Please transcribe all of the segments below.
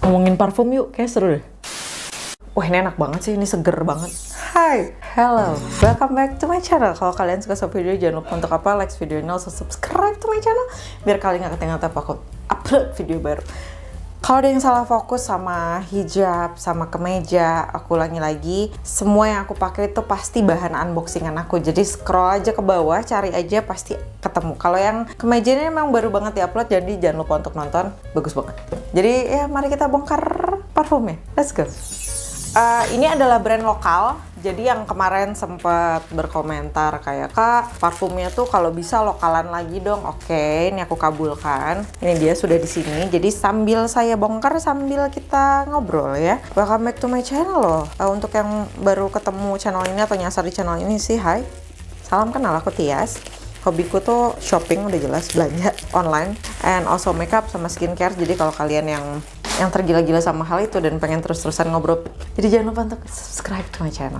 Ngomongin parfum yuk, kayak seru deh. Wah, ini enak banget sih, ini seger banget. Hai, hello, welcome back to my channel. Kalau kalian suka sama video, jangan lupa untuk like video ini, also subscribe to my channel biar kalian gak ketinggalan tiap aku upload video baru. Kalau ada yang salah fokus sama hijab, sama kemeja, aku ulangi lagi, semua yang aku pakai itu pasti bahan unboxingan aku. Jadi scroll aja ke bawah, cari aja pasti ketemu. Kalau yang kemeja ini memang baru banget diupload, jadi jangan lupa untuk nonton, bagus banget. Jadi ya mari kita bongkar parfumnya, let's go. Ini adalah brand lokal, jadi yang kemarin sempat berkomentar kayak, Kak, parfumnya tuh kalau bisa lokalan lagi dong. Oke, ini aku kabulkan. Ini dia sudah di sini. Jadi sambil saya bongkar, sambil kita ngobrol ya. Welcome back to my channel loh. Untuk yang baru ketemu channel ini atau nyasar di channel ini sih, hai. Salam kenal, aku Tias. Hobiku tuh shopping, udah jelas, belanja online, and also makeup sama skincare. Jadi kalau kalian yang tergila-gila sama hal itu dan pengen terus-terusan ngobrol, jadi jangan lupa untuk subscribe to my channel.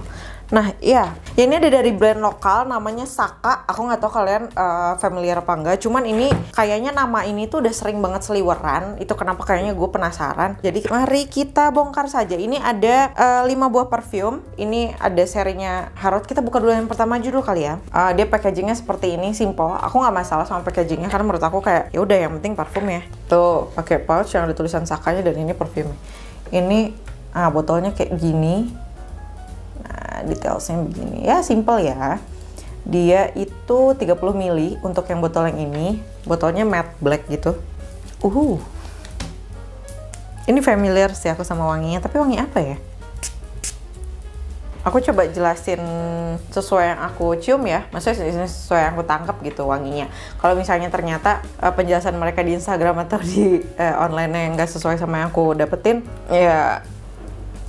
Nah, iya, ini ada dari brand lokal namanya Saka. Aku nggak tahu kalian familiar apa enggak. Cuman ini kayaknya nama ini tuh udah sering banget seliweran. Itu kenapa kayaknya gue penasaran. Jadi mari kita bongkar saja. Ini ada 5 buah parfum. Ini ada serinya Harrod. Kita buka dulu yang pertama aja dulu kali ya. Dia packagingnya seperti ini, simple. Aku nggak masalah sama packagingnya karena menurut aku kayak ya udah, yang penting parfum ya. Tuh pakai pouch yang ada tulisan Sakanya dan ini parfumnya. Ini botolnya kayak gini. Detailsnya begini ya, simple ya. Dia itu 30 ml untuk yang botol yang ini. Botolnya matte black gitu. Ini familiar sih aku sama wanginya, tapi wangi apa ya? Aku coba jelasin sesuai yang aku cium ya, maksudnya sesuai yang aku tangkap gitu wanginya. Kalau misalnya ternyata penjelasan mereka di Instagram atau di online yang nggak sesuai sama yang aku dapetin, ya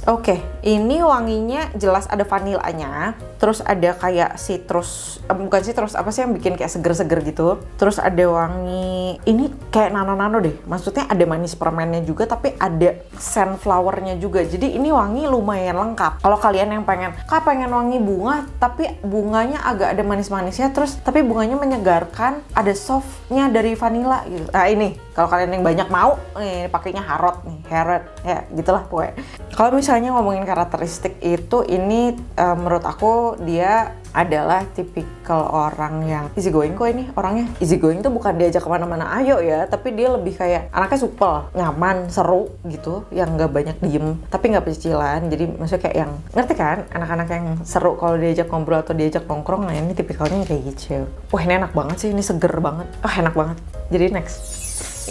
oke, ini wanginya jelas ada vanilanya, terus ada kayak citrus, bukan citrus, apa sih yang bikin kayak seger-seger gitu. Terus ada wangi, ini kayak nano-nano deh, maksudnya ada manis permennya juga, tapi ada sunflowernya juga. Jadi ini wangi lumayan lengkap. Kalau kalian yang pengen wangi bunga, tapi bunganya agak ada manis-manisnya, terus tapi bunganya menyegarkan, ada softnya dari vanilla gitu. Nah ini, kalau kalian yang banyak mau, nih pakainya Harrod nih, Harrod ya gitulah pokoknya. Kalau misalnya ngomongin karakteristik itu, ini menurut aku dia adalah tipikal orang yang easy going. Kok ini orangnya easy going tuh bukan diajak kemana-mana ayo ya, tapi dia lebih kayak anaknya supel, nyaman, seru gitu, yang nggak banyak diem tapi nggak pecicilan. Jadi maksudnya kayak yang ngerti kan, anak-anak yang seru kalau diajak ngobrol atau diajak nongkrong. Nah ini tipikalnya kayak gitu. Wah ini enak banget sih, ini seger banget, enak banget. Jadi next,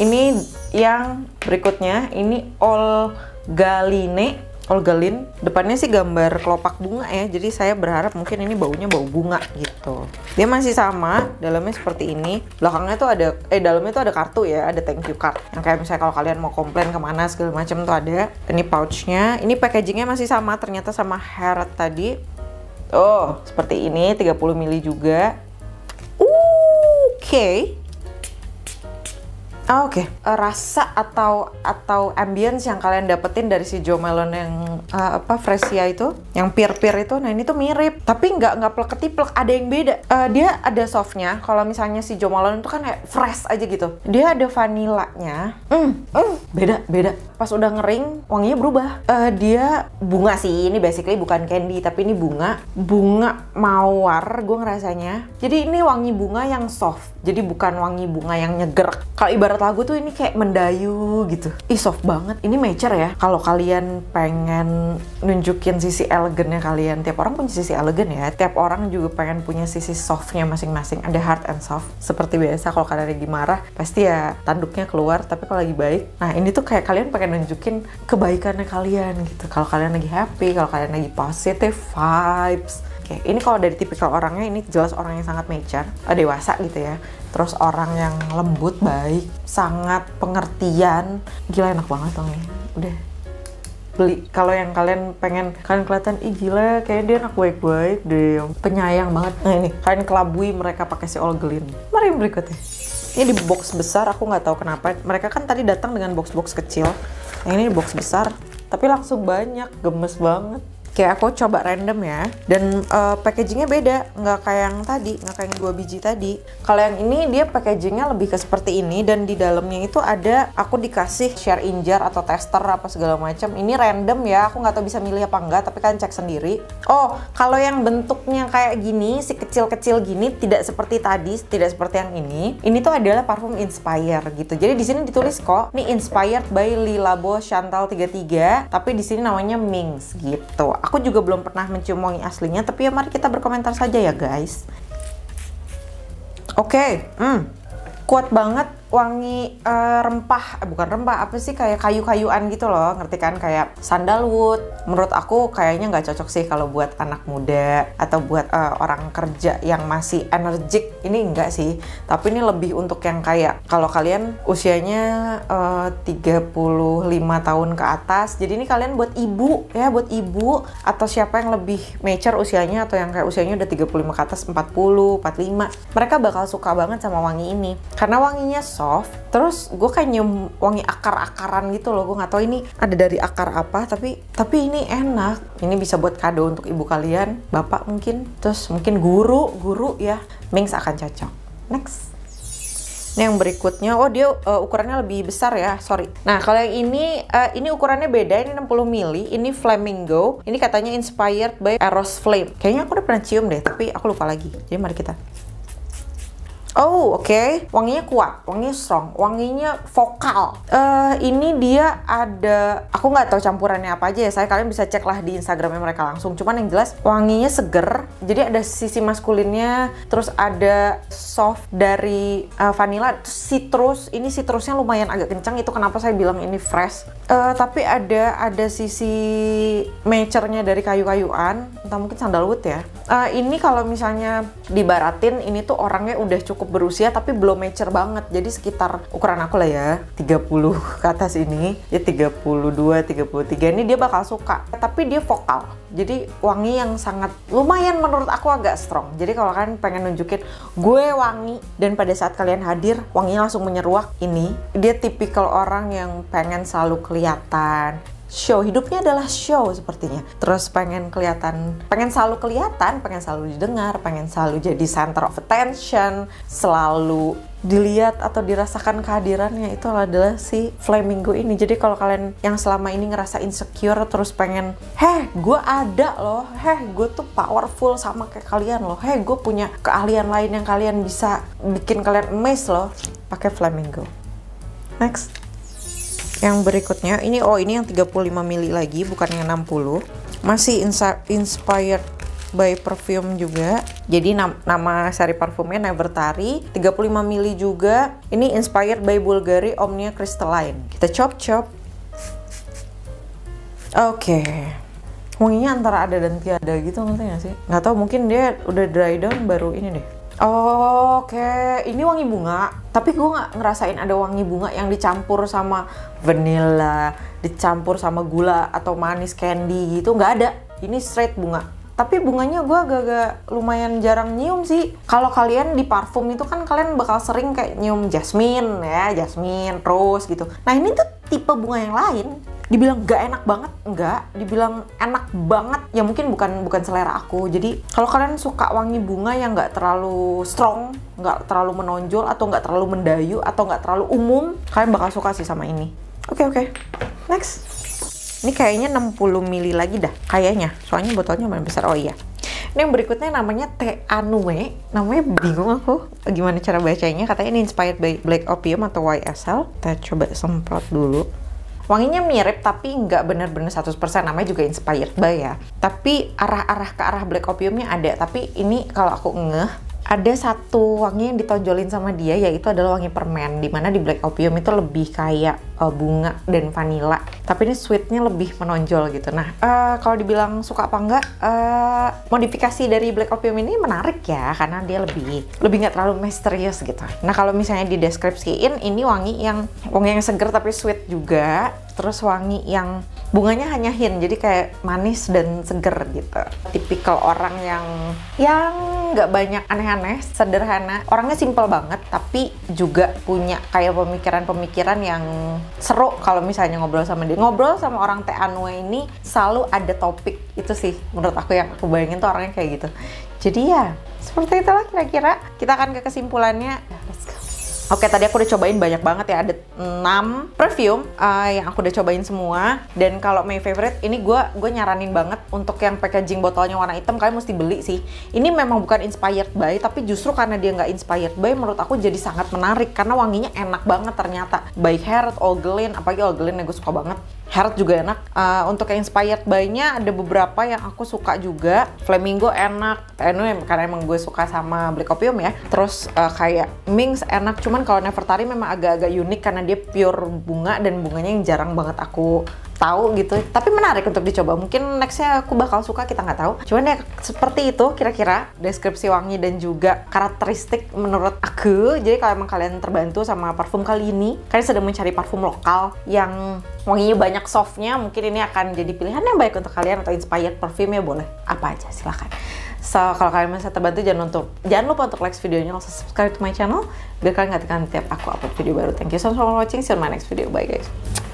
ini yang berikutnya, ini Olgaline, depannya sih gambar kelopak bunga ya, jadi saya berharap mungkin ini baunya bau bunga gitu. Dia masih sama, dalamnya seperti ini, belakangnya tuh ada, dalamnya tuh ada kartu ya, ada thank you card, yang kayak misalnya kalau kalian mau komplain kemana segala macam tuh ada. Ini pouchnya, ini packagingnya masih sama, ternyata sama Harrod tadi. Oh, seperti ini, 30 ml juga. Oke. Rasa atau ambience yang kalian dapetin dari si Jo Malone yang Fresia itu, yang pir-pir itu, nah ini tuh mirip, tapi nggak plek-ketiplek, ada yang beda. Dia ada softnya. Kalau misalnya si Jo Malone itu kan kayak fresh aja gitu. Dia ada vanilanya. Beda. Pas udah ngering, wanginya berubah. Dia bunga sih, ini basically bukan candy, tapi ini bunga mawar, gue ngerasanya. Jadi ini wangi bunga yang soft. Jadi bukan wangi bunga yang nyeger. Kalau ibarat lagu tuh ini kayak mendayu gitu. Soft banget. Ini mature ya. Kalau kalian pengen nunjukin sisi elegannya kalian, tiap orang punya sisi elegan ya. Tiap orang juga pengen punya sisi softnya masing-masing. Ada hard and soft. Seperti biasa kalau kalian lagi marah, pasti ya tanduknya keluar. Tapi kalau lagi baik, nah ini tuh kayak kalian pengen nunjukin kebaikannya kalian gitu. Kalau kalian lagi happy, kalau kalian lagi positive vibes. Oke, ini kalau dari tipikal orangnya, ini jelas orang yang sangat mature, dewasa gitu ya. Terus orang yang lembut, baik, sangat pengertian. Gila enak banget dong ya. Udah beli. Kalau yang kalian pengen, kalian kelihatan, gila kayaknya dia anak baik-baik deh, penyayang banget. Nah ini, kalian kelabui mereka pakai si Olgaline. Mari yang berikutnya. Ini di box besar, aku nggak tahu kenapa. Mereka kan tadi datang dengan box-box kecil. Yang ini di box besar, tapi langsung banyak, gemes banget. Kayak aku coba random ya, dan packagingnya beda, nggak kayak yang tadi, nggak kayak yang 2 biji tadi. Kalau yang ini dia packagingnya lebih ke seperti ini, dan di dalamnya itu ada, aku dikasih share in jar atau tester apa segala macam. Ini random ya, aku nggak tahu bisa milih apa enggak, tapi kalian cek sendiri. Oh, kalau yang bentuknya kayak gini, si kecil-kecil gini, tidak seperti tadi, tidak seperti yang ini. Ini tuh adalah parfum Inspire gitu. Jadi di sini ditulis kok, ini Inspired by Le Labo Chantal 33, tapi di sini namanya Minx gitu. Aku juga belum pernah mencium wangi aslinya, tapi ya mari kita berkomentar saja ya guys. Oke, kuat banget wangi rempah, bukan rempah, apa sih, kayak kayu-kayuan gitu loh, ngerti kan, kayak sandalwood. Menurut aku kayaknya nggak cocok sih kalau buat anak muda atau buat orang kerja yang masih energik. Ini enggak sih, tapi ini lebih untuk yang kayak kalau kalian usianya 35 tahun ke atas, jadi ini kalian buat ibu ya, buat ibu atau siapa yang lebih mature usianya, atau yang kayak usianya udah 35 ke atas, 40, 45, mereka bakal suka banget sama wangi ini karena wanginya soft. Terus gue kayak nyium wangi akar-akaran gitu loh. Gue nggak tahu ini ada dari akar apa, tapi ini enak. Ini bisa buat kado untuk ibu kalian, bapak mungkin, terus mungkin guru ya. Minx akan cocok. Next. Ini yang berikutnya, oh dia ukurannya lebih besar ya, sorry. Nah kalau yang ini ukurannya beda, ini 60 ml, ini Flamingo. Ini katanya inspired by Eros Flame. Kayaknya aku udah pernah cium deh, tapi aku lupa lagi. Jadi mari kita. Oh oke. Wanginya kuat, wanginya strong, wanginya vokal. Ini dia ada, aku nggak tahu campurannya apa aja ya, kalian bisa cek lah di Instagramnya mereka langsung. Cuman yang jelas wanginya seger, jadi ada sisi maskulinnya, terus ada soft dari vanilla, citrus. Ini citrusnya lumayan agak kencang, itu kenapa saya bilang ini fresh. Tapi ada sisi mature-nya dari kayu-kayuan, entah mungkin sandalwood ya. Ini kalau misalnya dibaratin, ini tuh orangnya udah cukup berusia tapi belum mature banget, jadi sekitar ukuran aku lah ya, 30 ke atas ini ya, 32, 33 ini dia bakal suka. Tapi dia vokal, jadi wangi yang sangat lumayan menurut aku agak strong. Jadi kalau kalian pengen nunjukin gue wangi, dan pada saat kalian hadir wanginya langsung menyeruak, ini dia tipikal orang yang pengen selalu kelihatan show, hidupnya adalah show sepertinya. Terus pengen selalu kelihatan, pengen selalu didengar, pengen selalu jadi center of attention, selalu dilihat atau dirasakan kehadirannya. Itu adalah si Flamingo ini. Jadi kalau kalian yang selama ini ngerasa insecure, terus pengen, gue ada loh, gue tuh powerful sama kayak kalian loh, gue punya keahlian lain yang kalian bisa bikin kalian amazed loh, pakai Flamingo. Next. Yang berikutnya, ini yang 35 ml lagi, bukan yang 60. Masih inspired by perfume juga. Jadi nama seri parfumnya Nevertari, 35 ml juga. Ini inspired by Bulgari Omnia Crystalline. Kita chop. Oke. Wanginya antara ada dan tiada gitu, ngerti gak sih? Nggak tahu, mungkin dia udah dry down baru ini deh. Oke, ini wangi bunga, tapi gue nggak ngerasain ada wangi bunga yang dicampur sama vanilla, dicampur sama gula atau manis candy gitu, nggak ada. Ini straight bunga. Tapi bunganya gue agak lumayan jarang nyium sih. Kalau kalian di parfum itu kan kalian bakal sering kayak nyium jasmine ya, jasmine, rose gitu. Nah ini tuh tipe bunga yang lain. Dibilang gak enak banget, enggak. Dibilang enak banget, ya mungkin bukan selera aku. Jadi kalau kalian suka wangi bunga yang gak terlalu strong, gak terlalu menonjol, atau gak terlalu mendayu, atau gak terlalu umum, kalian bakal suka sih sama ini. Oke. Next. Ini kayaknya 60 ml lagi dah, kayaknya. Soalnya botolnya lumayan besar. Oh iya. Ini yang berikutnya namanya Te Anue. Namanya bingung aku gimana cara bacanya. Katanya ini inspired by Black Opium atau YSL. Kita coba semprot dulu. Wanginya mirip tapi nggak bener-bener 100%, namanya juga inspired by ya. Tapi arah-arah ke arah Black Opiumnya ada. Tapi ini kalau aku ada satu wangi yang ditonjolin sama dia, yaitu adalah wangi permen, dimana di Black Opium itu lebih kayak bunga dan vanilla, tapi ini sweetnya lebih menonjol gitu. Nah kalau dibilang suka apa enggak, modifikasi dari Black Opium ini menarik ya, karena dia lebih nggak terlalu misterius gitu. Nah kalau misalnya dideskripsiin, ini wangi yang seger tapi sweet juga, terus wangi yang Bunganya hanya hint, jadi kayak manis dan seger gitu. Tipikal orang yang nggak banyak aneh-aneh, sederhana. Orangnya simple banget, tapi juga punya kayak pemikiran-pemikiran yang seru kalau misalnya ngobrol sama dia. Ngobrol sama orang Teh Anue ini selalu ada topik, itu sih menurut aku yang aku bayangin tuh orangnya kayak gitu. Jadi ya, seperti itulah kira-kira. Kita akan ke kesimpulannya. Let's go. Oke, tadi aku udah cobain banyak banget ya, ada 6 perfume yang aku udah cobain semua. Dan kalau my favorite, ini gue nyaranin banget untuk yang packaging botolnya warna hitam, kalian mesti beli sih. Ini memang bukan inspired by, tapi justru karena dia nggak inspired by, menurut aku jadi sangat menarik. Karena wanginya enak banget ternyata. Baik Harrods, Oglen, apalagi Oglen yang gue suka banget. Harrods juga enak. Untuk yang inspired by-nya ada beberapa yang aku suka juga. Flamingo enak, karena emang gue suka sama Black Opium ya. Terus kayak Minx enak, cuman kalau Nefertari memang agak-agak unik karena dia pure bunga dan bunganya yang jarang banget aku tahu gitu. Tapi menarik untuk dicoba. Mungkin nextnya aku bakal suka, kita nggak tahu. Cuman ya seperti itu kira-kira deskripsi wangi dan juga karakteristik menurut aku. Jadi kalau emang kalian terbantu sama parfum kali ini, kalian sedang mencari parfum lokal yang wanginya banyak softnya, mungkin ini akan jadi pilihan yang baik untuk kalian, atau inspired perfume ya boleh. Apa aja silahkan. So, kalau kalian masih terbantu, jangan lupa untuk like videonya, langsung subscribe to my channel biar kalian nggak ketinggalan tiap aku upload video baru. Thank you so much for watching. See you on my next video. Bye guys.